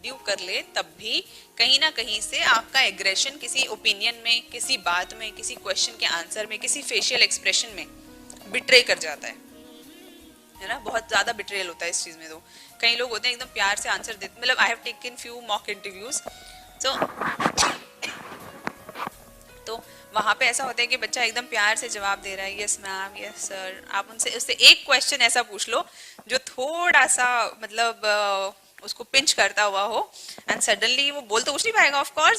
Subdue कर ले, तब भी कहीं ना कहीं से आपका एग्रेशन किसी ओपिनियन में, किसी बात में, किसी क्वेश्चन के आंसर में, किसी फेशियल एक्सप्रेशन में बिट्रे कर जाता है ना। बहुत ज्यादा बिट्रेयल होता है इस चीज में। तो कई लोग होते हैं एकदम प्यार से आंसर देते, मतलब I have taken few mock interviews, तो वहां पे ऐसा होता है कि बच्चा एकदम प्यार से जवाब दे रहा है, यस मैम, यस सर। आप उनसे उससे एक क्वेश्चन ऐसा पूछ लो जो थोड़ा सा मतलब उसको पिंच करता हुआ हो, एंड सडनली वो बोल तो कुछ नहीं पाएगा ऑफ कोर्स,